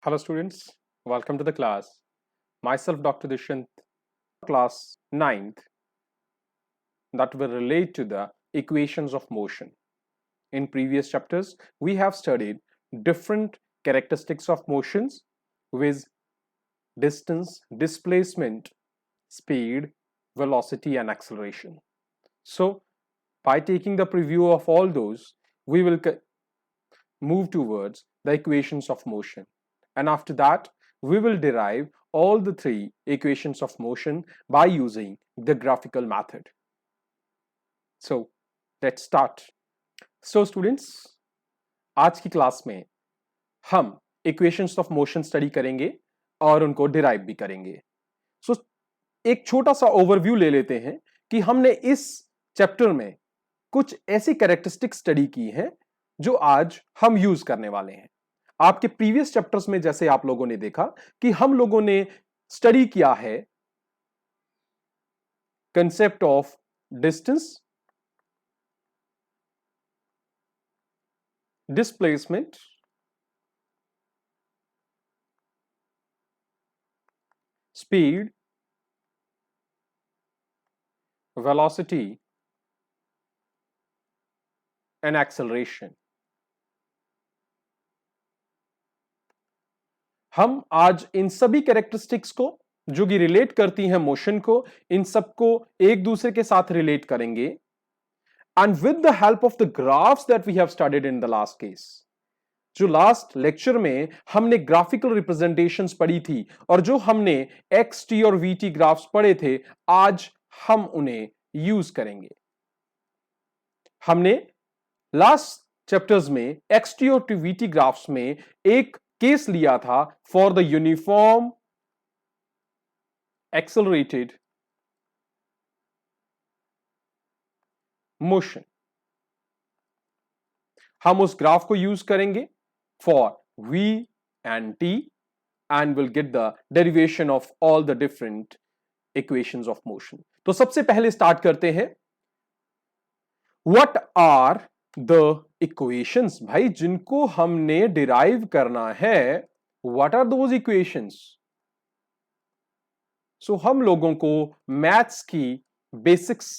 Hello students, welcome to the class. Myself Dr. Dishant, class 9th that will relate to the equations of motion. In previous chapters, we have studied different characteristics of motions with distance, displacement, speed, velocity and acceleration. So by taking the preview of all those, we will move towards the equations of motion. And after that, we will derive all the three equations of motion by using the graphical method. So let's start. So students, आज की class में हम equations of motion study करेंगे और उनको derive भी करेंगे. सो एक छोटा सा ओवरव्यू ले लेते हैं कि हमने इस चैप्टर में कुछ ऐसी कैरेक्टरिस्टिक स्टडी की है जो आज हम यूज करने वाले हैं. आपके प्रीवियस चैप्टर्स में जैसे आप लोगों ने देखा कि हम लोगों ने स्टडी किया है concept of distance, displacement, speed, velocity and acceleration. हम आज इन सभी कैरेक्टरिस्टिक्स को जो कि रिलेट करती हैं मोशन को, इन सबको एक दूसरे के साथ रिलेट करेंगे. And with the help of the graphs that we have studied in the last case. जो लास्ट लेक्चर में हमने ग्राफिकल रिप्रेजेंटेशंस पढ़ी थी और जो हमने एक्स टी और वी टी ग्राफ्स पढ़े थे, आज हम उन्हें यूज करेंगे. हमने लास्ट चैप्टर्स में एक्स टी और वी टी ग्राफ्स में एक केस लिया था for the uniform accelerated motion. हम उस ग्राफ को यूज करेंगे for v and t and will get the derivation of all the different equations of motion. तो सबसे पहले स्टार्ट करते हैं. What are the equations? भाई जिनको हमने डिराइव करना है, what are those equations? So हम लोगों को मैथ्स की बेसिक्स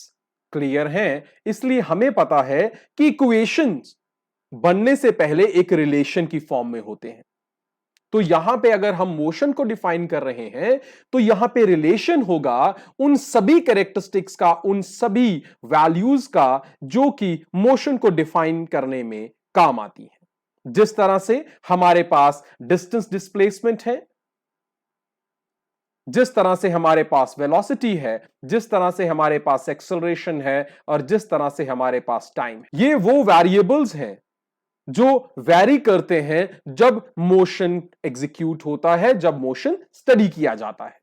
क्लियर हैं, इसलिए हमें पता है कि इक्वेशंस बनने से पहले एक रिलेशन की फॉर्म में होते हैं. तो यहां पे अगर हम मोशन को डिफाइन कर रहे हैं तो यहां पे रिलेशन होगा उन सभी कैरेक्टरिस्टिक्स का, उन सभी वैल्यूज का जो कि मोशन को डिफाइन करने में काम आती है. जिस तरह से हमारे पास डिस्टेंस डिस्प्लेसमेंट है, जिस तरह से हमारे पास वेलोसिटी है, जिस तरह से हमारे पास एक्सेलरेशन है और जिस तरह से हमारे पास टाइम है. ये वो वेरिएबल्स हैं जो वैरी करते हैं जब मोशन एग्जीक्यूट होता है, जब मोशन स्टडी किया जाता है.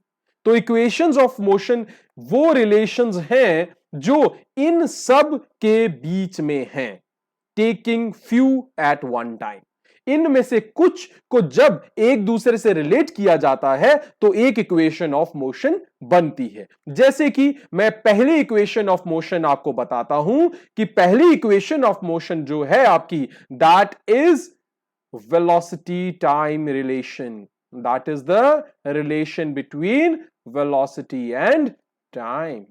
तो इक्वेशंस ऑफ मोशन वो रिलेशंस हैं जो इन सब के बीच में हैं, taking few at one time. इनमें से कुछ को जब एक दूसरे से रिलेट किया जाता है तो एक इक्वेशन ऑफ मोशन बनती है. जैसे कि मैं पहली इक्वेशन ऑफ मोशन आपको बताता हूं कि पहली इक्वेशन ऑफ मोशन जो है आपकी, that is velocity time relation. That is the relation between velocity and time.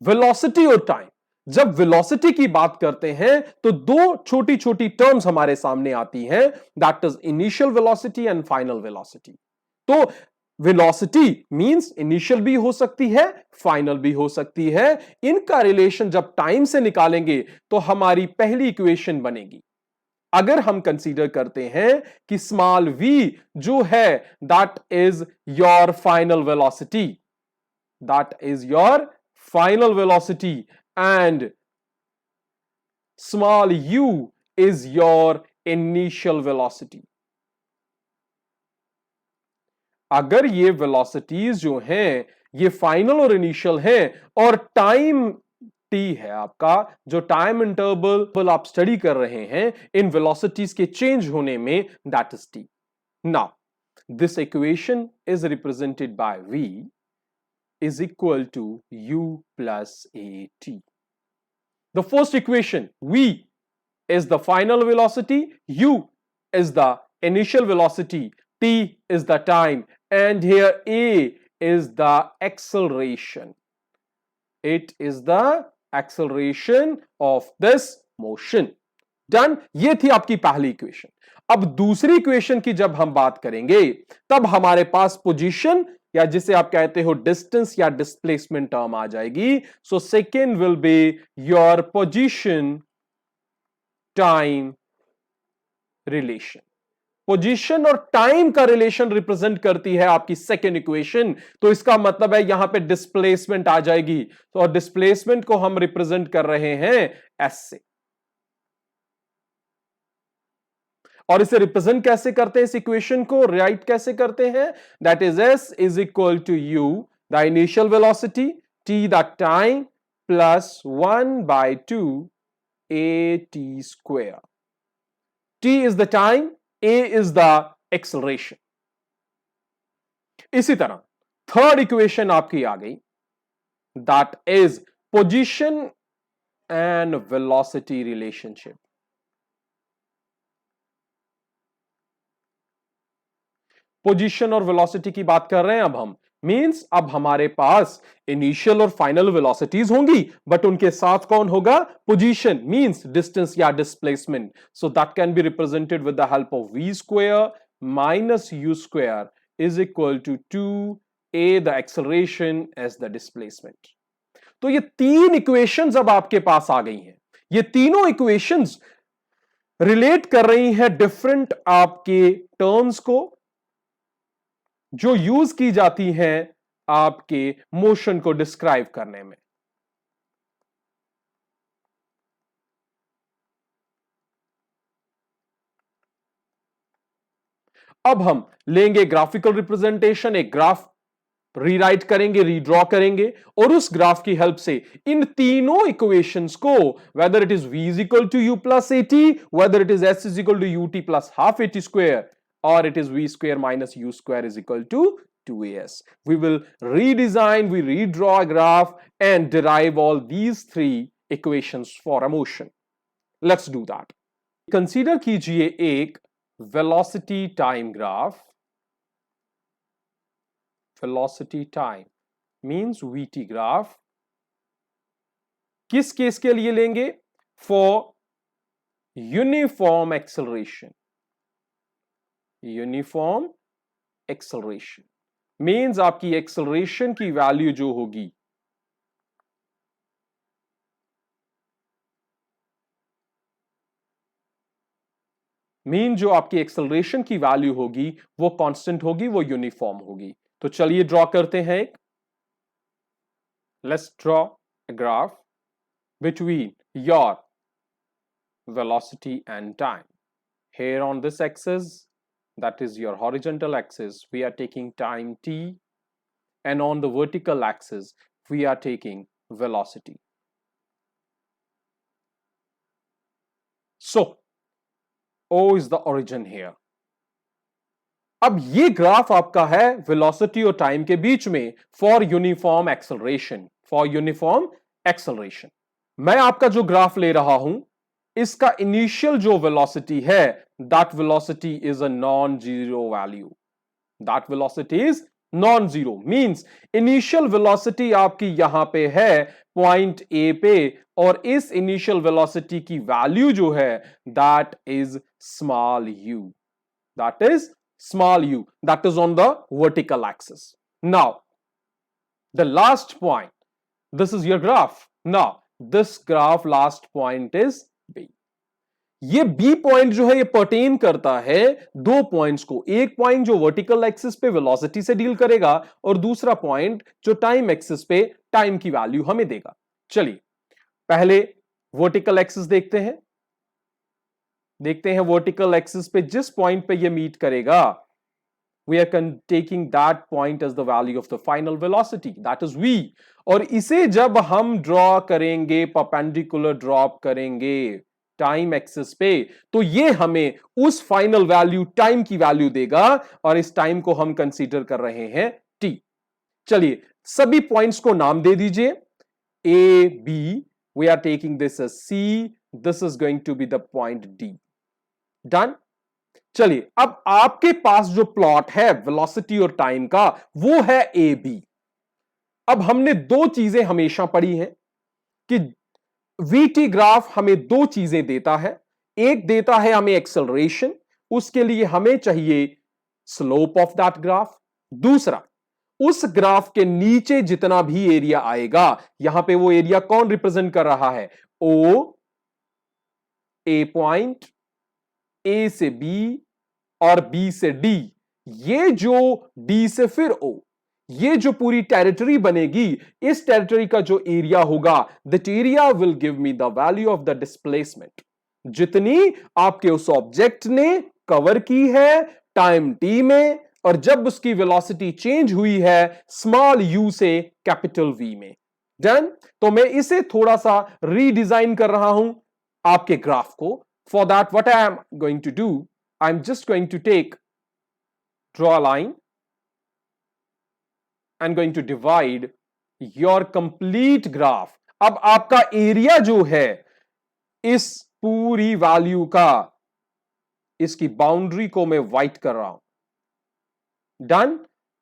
Velocity और टाइम, जब वेलोसिटी की बात करते हैं तो दो छोटी छोटी टर्म्स हमारे सामने आती हैं, that is initial velocity and final velocity. तो वेलोसिटी मींस इनिशियल भी हो सकती है, फाइनल भी हो सकती है. इनका रिलेशन जब टाइम से निकालेंगे तो हमारी पहली इक्वेशन बनेगी. अगर हम कंसीडर करते हैं कि स्मॉल v जो है that is your final velocity, that is your final velocity and small u is your initial velocity. अगर ये वेलोसिटीज जो हैं ये फाइनल और इनिशियल हैं और टाइम t है आपका, जो टाइम इंटरवल आप स्टडी कर रहे हैं इन वेलोसिटीज के चेंज होने में, that is t. Now this equation is represented by v is equal to u plus at. The first equation, v is the final velocity, u is the initial velocity, t is the time, and here a is the acceleration. It is the acceleration of this motion. Done, ये थी आपकी पहली equation. अब दूसरी equation की जब हम बात करेंगे तब हमारे पास पोजीशन या जिसे आप कहते हो डिस्टेंस या डिस्प्लेसमेंट टर्म आ जाएगी। So second will be your position time relation. Position और टाइम का रिलेशन रिप्रेजेंट करती है आपकी सेकेंड इक्वेशन, तो इसका मतलब है यहां पे डिस्प्लेसमेंट आ जाएगी। तो और डिस्प्लेसमेंट को हम रिप्रेजेंट कर रहे हैं एस से। और इसे रिप्रेजेंट कैसे करते हैं, इस इक्वेशन को राइट कैसे करते हैं? That is S is equal to U the initial velocity, T the time, plus 1/2 A T square. T is the time, A is the acceleration. इसी तरह थर्ड इक्वेशन आपकी आ गई, that is position and velocity relationship. Position और velocity की बात कर रहे हैं अब हम। मींस अब हमारे पास इनिशियल और फाइनल वेलोसिटीज होंगी, बट उनके साथ कौन होगा? पोजीशन, मींस डिस्टेंस या displacement. So that can be represented with the help of v square minus u square is equal to 2a the acceleration as the displacement. तो ये तीन इक्वेशंस अब आपके पास आ गई हैं। ये तीनों इक्वेशंस रिलेट कर रही हैं डिफरेंट आपके टर्म्स को जो यूज की जाती हैं आपके मोशन को डिस्क्राइब करने में। अब हम लेंगे ग्राफिकल रिप्रेजेंटेशन, एक ग्राफ रीराइट करेंगे, रीड्रॉ करेंगे, और उस ग्राफ की हेल्प से इन तीनों इक्वेशंस को, whether it is v is equal to you plus A T, whether it is s is equal to U T plus half A T square, or it is v square minus u square is equal to 2as. We will redesign, we redraw a graph and derive all these three equations for a motion. Let's do that. Consider कीजिए एक velocity time graph. Velocity time means vt graph. किस case के लिए लेंगे? For uniform acceleration. Uniform acceleration means आपकी acceleration की value जो होगी जो आपकी एक्सेलरेशन की वैल्यू होगी वो कांस्टेंट होगी, वो यूनिफॉर्म होगी। तो चलिए ड्रॉ करते हैं एक। Let's draw a graph between your velocity and time. Here on this axis, that is your horizontal axis, we are taking time t, and on the vertical axis we are taking velocity. So O is the origin here. अब ये graph आपका है velocity और time के बीच में for uniform acceleration, for uniform acceleration. मैं आपका जो ग्राफ ले रहा हूं इसका इनिशियल जो वेलोसिटी है, that velocity is a non-zero value. That velocity is non-zero means initial velocity आपकी यहां पे है पॉइंट ए पे, और इस इनिशियल वेलोसिटी की वैल्यू जो है that is small u. That is small u. That is on the vertical axis. Now, the last point. This is your graph. Now, this graph last point is B. ये B point जो है ये pertain करता है दो points को। एक point जो वर्टिकल एक्सिस पे वेलोसिटी से डील करेगा, और दूसरा पॉइंट जो टाइम एक्सिस पे टाइम की वैल्यू हमें देगा। चलिए पहले वर्टिकल एक्सिस देखते हैं। वर्टिकल एक्सिस पे जिस पॉइंट पे ये मीट करेगा, we are taking that point as the value of the final velocity, that is v. और इसे जब हम ड्रॉ करेंगे, परपेंडिकुलर ड्रॉप करेंगे टाइम एक्सिस पे, तो ये हमें उस फाइनल वैल्यू टाइम की वैल्यू देगा, और इस टाइम को हम कंसीडर कर रहे हैं t। चलिए सभी पॉइंट्स को नाम दे दीजिए। a b, we are taking this as c, this is going to be the point d. Done. चलिए, अब आपके पास जो प्लॉट है वेलोसिटी और टाइम का वो है ए बी। अब हमने दो चीजें हमेशा पढ़ी हैं कि वीटी ग्राफ हमें दो चीजें देता है। एक देता है हमें एक्सेलरेशन, उसके लिए हमें चाहिए स्लोप ऑफ दैट ग्राफ। दूसरा, उस ग्राफ के नीचे जितना भी एरिया आएगा, यहां पे वो एरिया कौन रिप्रेजेंट कर रहा है? ओ, ए पॉइंट, ए से बी और बी से डी। ये जो डी से फिर ओ, ये जो पूरी टेरिटरी बनेगी, इस टेरिटरी का जो एरिया होगा, that area will give me the value of the displacement, जितनी आपके उस ऑब्जेक्ट ने कवर की है टाइम टी में, और जब उसकी वेलोसिटी चेंज हुई है स्मॉल यू से कैपिटल वी में। डन। तो मैं इसे थोड़ा सा रीडिजाइन कर रहा हूं आपके ग्राफ को। For that what I am going to do, I'm just going to draw a line and going to divide your complete graph. अब आपका एरिया जो है इस पूरी वैल्यू का, इसकी बाउंड्री को मैं व्हाइट कर रहा हूं। Done.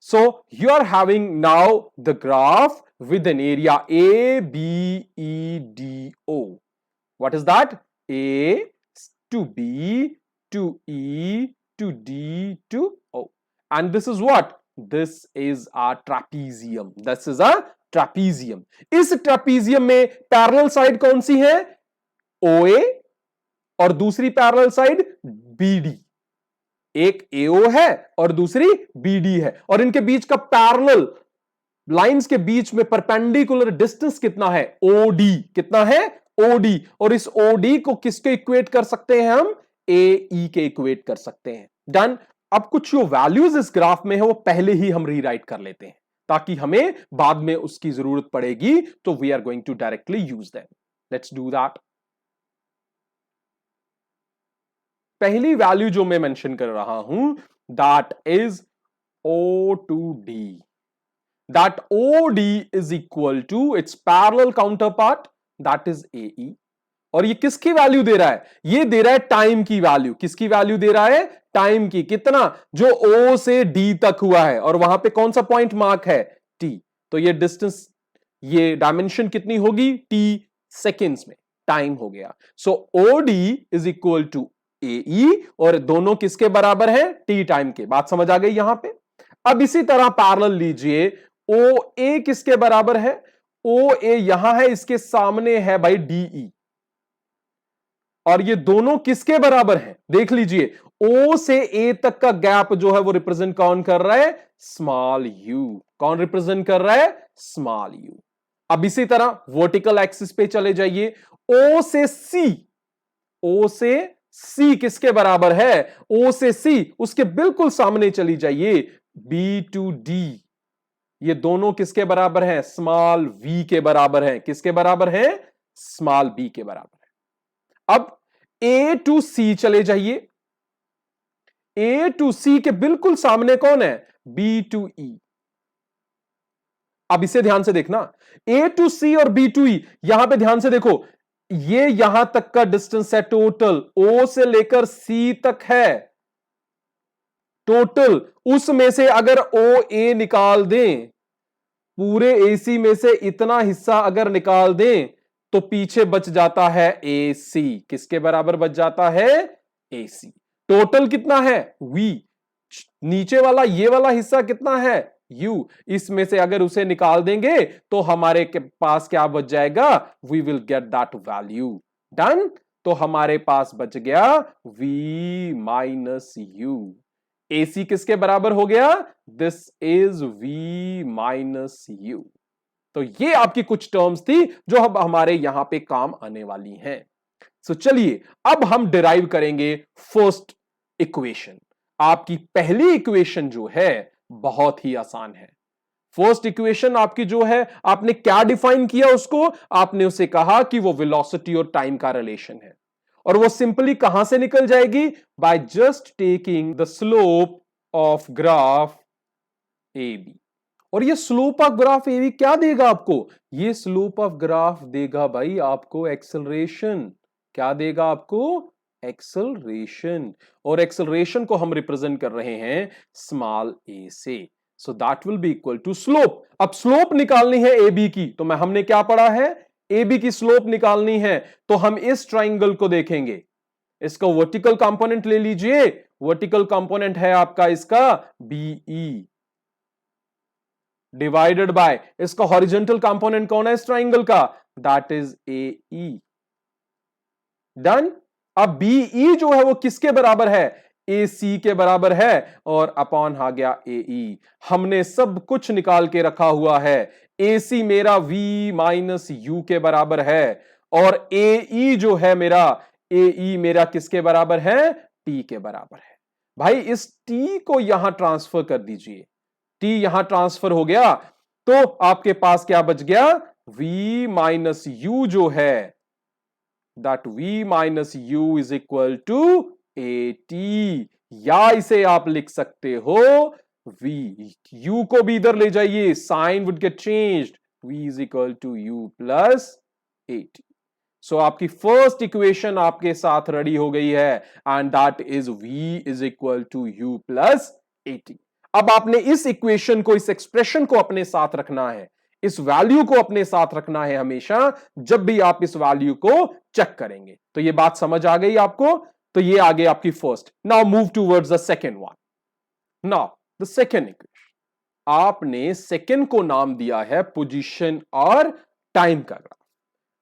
So you are having now the graph with an area A B E D O. What is that? A to B to E to D to O. And this is what? This is a trapezium. This is a trapezium. इस trapezium में parallel side कौन सी है? OA और दूसरी parallel side BD। एक AO है और दूसरी BD है, और इनके बीच का पैरेलल लाइंस के बीच में परपेंडिकुलर डिस्टेंस कितना है? OD। कितना है? OD। और इस OD को किसके इक्वेट कर सकते हैं हम? ए के इक्वेट कर सकते हैं। डन। अब कुछ जो वैल्यूज इस ग्राफ में है वो पहले ही हम रीराइट कर लेते हैं, ताकि हमें बाद में उसकी जरूरत पड़ेगी तो we are going to directly use them. Let's do that. पहली वैल्यू जो मैं मेंशन कर रहा हूं, that is O to D. That O D is equal to its parallel counterpart, that is A. और ये किसकी वैल्यू दे रहा है? ये दे रहा है टाइम की वैल्यू। किसकी वैल्यू दे रहा है? टाइम की। कितना? जो ओ से डी तक हुआ है, और वहां पे कौन सा पॉइंट मार्क है? टी। तो ये डिस्टेंस, ये डायमेंशन कितनी होगी? टी सेकेंड्स में टाइम हो गया। So O D is equal to A, और दोनों किसके बराबर है? टी टाइम के। बात समझ आ गई यहां पे? अब इसी तरह पैरेलल लीजिए, ओ ए किसके बराबर है? ओ ए यहां है, इसके सामने है भाई डीई, और ये दोनों किसके बराबर हैं? देख लीजिए, ओ से ए तक का गैप जो है वो रिप्रेजेंट कौन कर रहा है? Small you. कौन रिप्रेजेंट कर रहा है? Small you. अब इसी तरह वर्टिकल एक्सिस पे चले जाइए, ओ से सी। ओ से सी किसके बराबर है? ओ से सी उसके बिल्कुल सामने चली जाइए, बी टू डी। ये दोनों किसके बराबर हैं? स्मॉल वी के बराबर हैं। किसके बराबर हैं? स्मॉल बी के बराबर है। अब ए टू सी चले जाइए, ए टू सी के बिल्कुल सामने कौन है? बी टू ई। अब इसे ध्यान से देखना, ए टू सी और बी टू ई, यहां पे ध्यान से देखो, ये यहां तक का डिस्टेंस है टोटल, ओ से लेकर सी तक है टोटल। उसमें से अगर ओ ए निकाल दें, पूरे एसी में से इतना हिस्सा अगर निकाल दें, तो पीछे बच जाता है ए सी। किसके बराबर बच जाता है? ए सी। टोटल कितना है? वी। नीचे वाला ये वाला हिस्सा कितना है? यू। इसमें से अगर उसे निकाल देंगे तो हमारे के पास क्या बच जाएगा? We will get that value. Done. तो हमारे पास बच गया वी माइनस यू। एसी किसके बराबर हो गया? This is V minus U. तो ये आपकी कुछ टर्म्स थी जो अब हमारे यहां पे काम आने वाली हैं। सो चलिए, अब हम डिराइव करेंगे फर्स्ट इक्वेशन। आपकी पहली इक्वेशन जो है बहुत ही आसान है। फर्स्ट इक्वेशन आपकी जो है, आपने क्या डिफाइन किया उसको? आपने उसे कहा कि वो वेलोसिटी और टाइम का रिलेशन है, और वो सिंपली कहां से निकल जाएगी? By just taking the slope of graph A B. और ये slope of graph A B क्या देगा आपको? ये स्लोप ऑफ ग्राफ देगा भाई आपको एक्सेलरेशन। क्या देगा आपको? एक्सेलरेशन, और एक्सेलरेशन को हम रिप्रेजेंट कर रहे हैं स्मॉल ए से। So that will be equal to slope. अब स्लोप निकालनी है ए बी की, तो हमने क्या पढ़ा है, ए बी की स्लोप निकालनी है, तो हम इस ट्राइंगल को देखेंगे। इसका वर्टिकल कंपोनेंट ले लीजिए, वर्टिकल कंपोनेंट है आपका इसका बीई, डिवाइडेड बाय इसका हॉरिजॉन्टल कंपोनेंट कौन है इस ट्राइंगल का, that is A E. Done. अब बीई जो है वो किसके बराबर है, ए सी के बराबर है, और अपॉन आ गया ए ई। हमने सब कुछ निकाल के रखा हुआ है। ए सी मेरा v माइनस यू के बराबर है, और ए ई जो है मेरा, ए ई मेरा किसके बराबर है, टी के बराबर है। भाई इस टी को यहां ट्रांसफर कर दीजिए, टी यहां ट्रांसफर हो गया, तो आपके पास क्या बच गया, v माइनस यू जो है, that v minus U is equal to A T, या इसे आप लिख सकते हो v, u को भी इधर ले जाइए, sign would get changed, v is equal to you plus A t. So आपकी फर्स्ट इक्वेशन आपके साथ रेडी हो गई है, and that is v is equal to you plus A t. अब आपने इस इक्वेशन को, इस एक्सप्रेशन को अपने साथ रखना है, इस वैल्यू को अपने साथ रखना है हमेशा, जब भी आप इस वैल्यू को चेक करेंगे। तो ये बात समझ आ गई आपको, तो ये आगे आपकी first. Now move towards the second one. Now the second equation, आपने सेकेंड को नाम दिया है पोजीशन और टाइम का ग्राफ।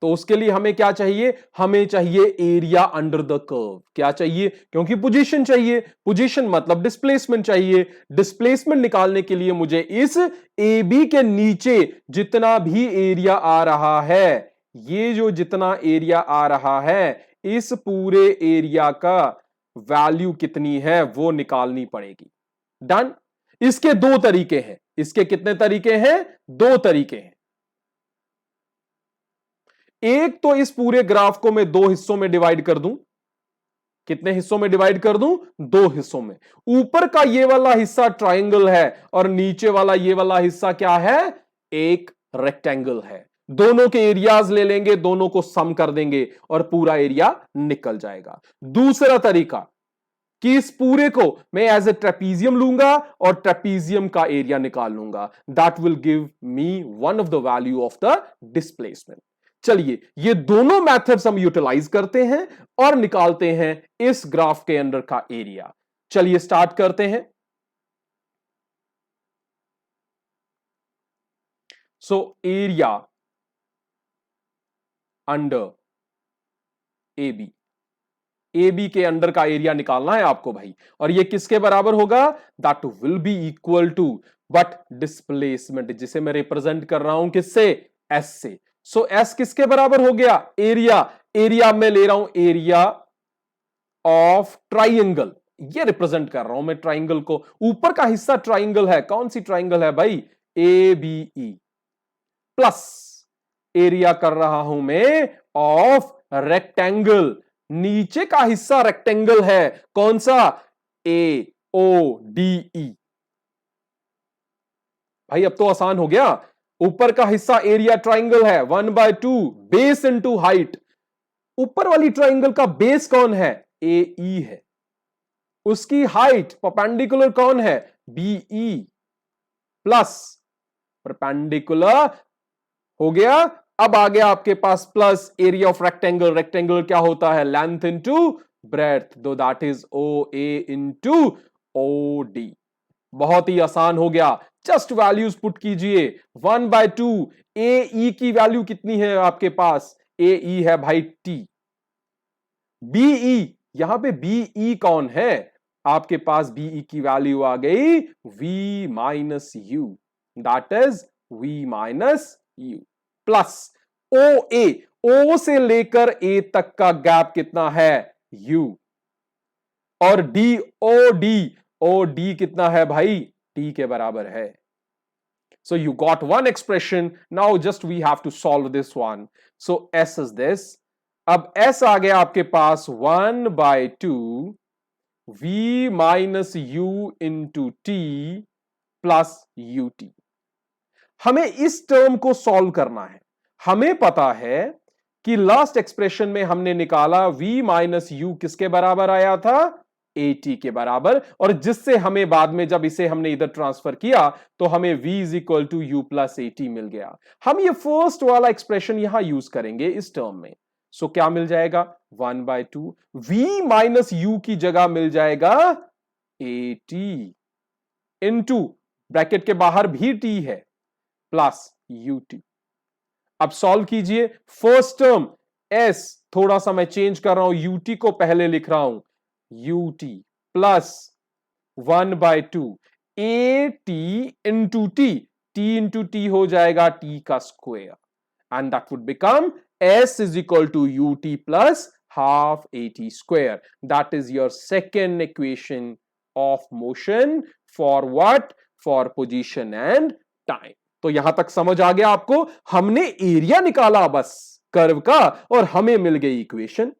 तो उसके लिए हमें क्या चाहिए, हमें चाहिए एरिया अंडर द कर्व। क्या चाहिए, क्योंकि पोजीशन चाहिए, पोजीशन मतलब डिस्प्लेसमेंट चाहिए। डिस्प्लेसमेंट निकालने के लिए मुझे इस ए बी के नीचे जितना भी एरिया आ रहा है, ये जो जितना एरिया आ रहा है, इस पूरे एरिया का वैल्यू कितनी है वो निकालनी पड़ेगी। डन। इसके दो तरीके हैं, इसके कितने तरीके हैं, दो तरीके हैं। एक तो इस पूरे ग्राफ को मैं दो हिस्सों में डिवाइड कर दूं। कितने हिस्सों में डिवाइड कर दूं, दो हिस्सों में। ऊपर का ये वाला हिस्सा ट्रायंगल है, और नीचे वाला ये वाला हिस्सा क्या है, एक रेक्टेंगल है। दोनों के एरियाज ले लेंगे, दोनों को सम कर देंगे, और पूरा एरिया निकल जाएगा। दूसरा तरीका कि इस पूरे को मैं एज ए ट्रेपीजियम लूंगा और ट्रेपीजियम का एरिया निकाल लूंगा, that will give me one of the value of the displacement. चलिए ये दोनों मेथड्स हम यूटिलाइज करते हैं और निकालते हैं इस ग्राफ के अंदर का एरिया। चलिए स्टार्ट करते हैं। So area under A B, A B के अंडर का एरिया निकालना है आपको भाई, और ये किसके बराबर होगा, that will be equal to but displacement, जिसे मैं रिप्रेजेंट कर रहा हूं किससे, एस से। सो एस किसके बराबर हो गया, एरिया। एरिया में ले रहा हूं एरिया ऑफ ट्राइंगल, ये रिप्रेजेंट कर रहा हूं मैं ट्राइंगल को। ऊपर का हिस्सा ट्राइंगल है, कौन सी ट्राइंगल है भाई, A B E, plus area कर रहा हूं मैं ऑफ रेक्टेंगल, नीचे का हिस्सा रेक्टेंगल है, कौन सा, ए ओ डी ई। भाई अब तो आसान हो गया, ऊपर का हिस्सा एरिया ट्राइंगल है, 1/2 बेस इनटू हाइट। ऊपर वाली ट्राइंगल का बेस कौन है, ए ई है, उसकी हाइट परपेंडिकुलर कौन है, बी ई, प्लस परपेंडिकुलर हो गया। अब आ गया आपके पास plus area of rectangle, rectangle क्या होता है, लेंथ इनटू ब्रेथ, दो that is O A into O D. बहुत ही आसान हो गया, जस्ट वैल्यूज पुट कीजिए। 1/2 ए ई की वैल्यू कितनी है आपके पास, ए ई है भाई टी, बीई, यहां पे बीई कौन है, आपके पास बीई की वैल्यू आ गई v minus u, that is v minus u, plus O A, O से लेकर ए तक का गैप कितना है, u, और D O D, O D कितना है भाई, टी के बराबर है। So you got one expression, now just we have to solve this one. So s is this, अब s आ गया आपके पास 1/2 v minus you into T plus U T. हमें इस टर्म को सॉल्व करना है। हमें पता है कि लास्ट एक्सप्रेशन में हमने निकाला v माइनस यू किसके बराबर आया था, at के बराबर, और जिससे हमें बाद में जब इसे हमने इधर ट्रांसफर किया तो हमें v is equal to you plus at मिल गया। हम ये फर्स्ट वाला एक्सप्रेशन यहां यूज करेंगे इस टर्म में। सो क्या मिल जाएगा, 1/2 v माइनस यू की जगह मिल जाएगा at इनटू ब्रैकेट के बाहर भी t है प्लस ut। अब सॉल्व कीजिए, फर्स्ट टर्म s थोड़ा सा मैं चेंज कर रहा हूं, ut को पहले लिख रहा हूं, ut plus 1/2 at into T, t into T हो जाएगा t का square, and that would become s is equal to ut plus half at square. That is your second equation of motion for what, for position and time. तो यहां तक समझ आ गया आपको, हमने एरिया निकाला बस कर्व का और हमें मिल गई इक्वेशन।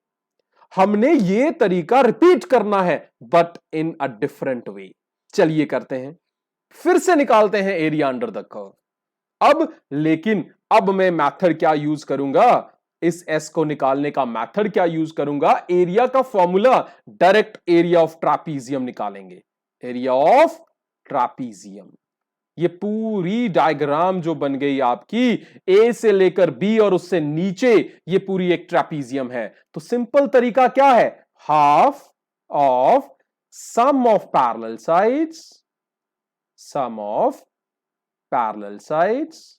हमने ये तरीका रिपीट करना है but in a different way. चलिए करते हैं, फिर से निकालते हैं एरिया अंडर द कर्व। लेकिन अब मैं मेथड क्या यूज करूंगा, इस एस को निकालने का मेथड क्या यूज करूंगा, एरिया का फॉर्मूला डायरेक्ट एरिया ऑफ ट्रापीजियम निकालेंगे, एरिया ऑफ ट्रापीजियम। ये पूरी डायग्राम जो बन गई आपकी ए से लेकर बी और उससे नीचे, ये पूरी एक ट्रापीजियम है। तो सिंपल तरीका क्या है, half of sum of parallel sides, sum of parallel sides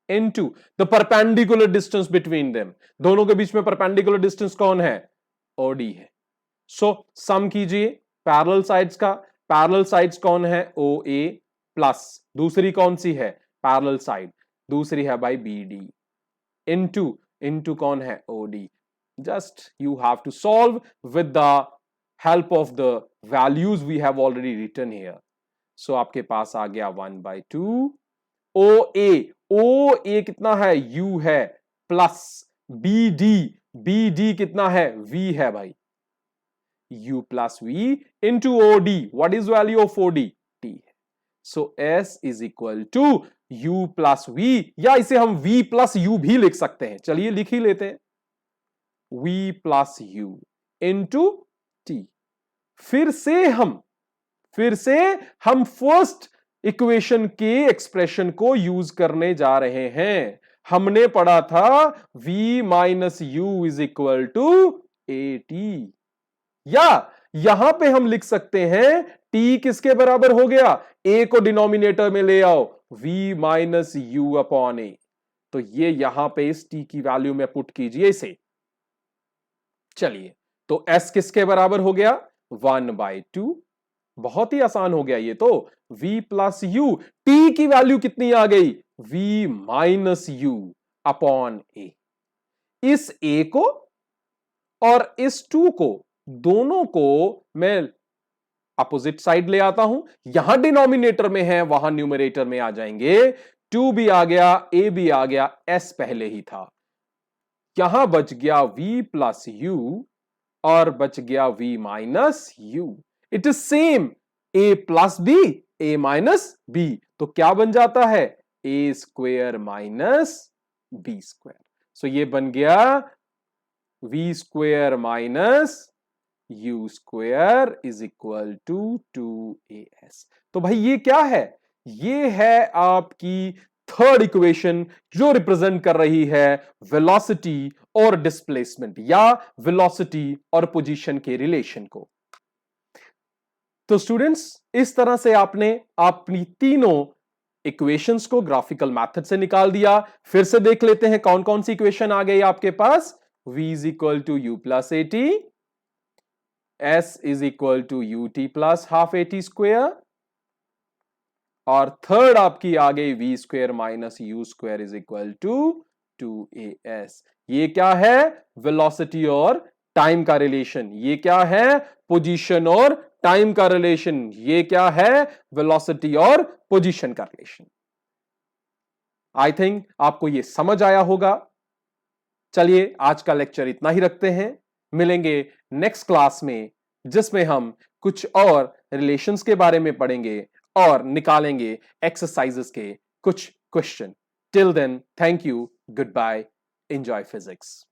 into the perpendicular distance between them. दोनों के बीच में परपेंडिकुलर डिस्टेंस कौन है, ओडी है। सो सम कीजिए पैरेलल साइड्स का, पैरेलल साइड्स कौन है, ओ ए प्लस दूसरी कौन सी है, पैरेलल साइड दूसरी है बाई बी डी, इनटू कौन है, O D. Just you have to solve with the help of the values we have already written here. So आपके पास आ गया 1/2 ओ ए कितना है, u है, प्लस बी डी कितना है, v है भाई, u plus v into OD. What is value of OD? T. So S is equal to u plus v, या इसे हम v plus u भी लिख सकते हैं, चलिए लिख ही लेते हैं, v plus u into t। फिर से हम फर्स्ट इक्वेशन के एक्सप्रेशन को यूज करने जा रहे हैं। हमने पढ़ा था v minus U is equal to A T, या यहां पे हम लिख सकते हैं t किसके बराबर हो गया, a को डिनोमिनेटर में ले आओ, v माइनस यू अपॉन ए। तो ये यहां पे इस t की वैल्यू में पुट कीजिए इसे। चलिए, तो s किसके बराबर हो गया, 1/2। बहुत ही आसान हो गया ये तो, v प्लस यू, t की वैल्यू कितनी आ गई, v माइनस यू अपॉन ए। इस a को और इस 2 को, दोनों को मैं अपोजिट साइड ले आता हूं, यहां डिनोमिनेटर में है वहां न्यूमरेटर में आ जाएंगे, 2 भी आ गया, a भी आ गया, s पहले ही था, यहां बच गया v प्लस यू और बच गया v minus u. It is same, a plus b, a minus b, तो क्या बन जाता है, a square minus b square. So ये बन गया v square minus u square is equal to 2as। तो भाई ये क्या है, ये है आपकी थर्ड इक्वेशन जो रिप्रेजेंट कर रही है वेलोसिटी और डिस्प्लेसमेंट, या वेलोसिटी और पोजीशन के रिलेशन को। तो स्टूडेंट्स, इस तरह से आपने अपनी तीनों इक्वेशंस को ग्राफिकल मेथड से निकाल दिया। फिर से देख लेते हैं कौन कौन सी इक्वेशन आ गई आपके पास, v is equal to you plus A T, s is equal to U T plus half A T square, और थर्ड आपकी आ गई v square minus U square is equal to 2as। ये क्या है, वेलोसिटी और टाइम का relation. ये क्या है, पोजीशन और टाइम का रिलेशन। ये क्या है, वेलोसिटी और पोजीशन का रिलेशन। आई थिंक आपको ये समझ आया होगा। चलिए, आज का लेक्चर इतना ही रखते हैं, मिलेंगे नेक्स्ट क्लास में, जिसमें हम कुछ और रिलेशंस के बारे में पढ़ेंगे और निकालेंगे एक्सरसाइजेस के कुछ question. Till then, thank you, goodbye, enjoy physics.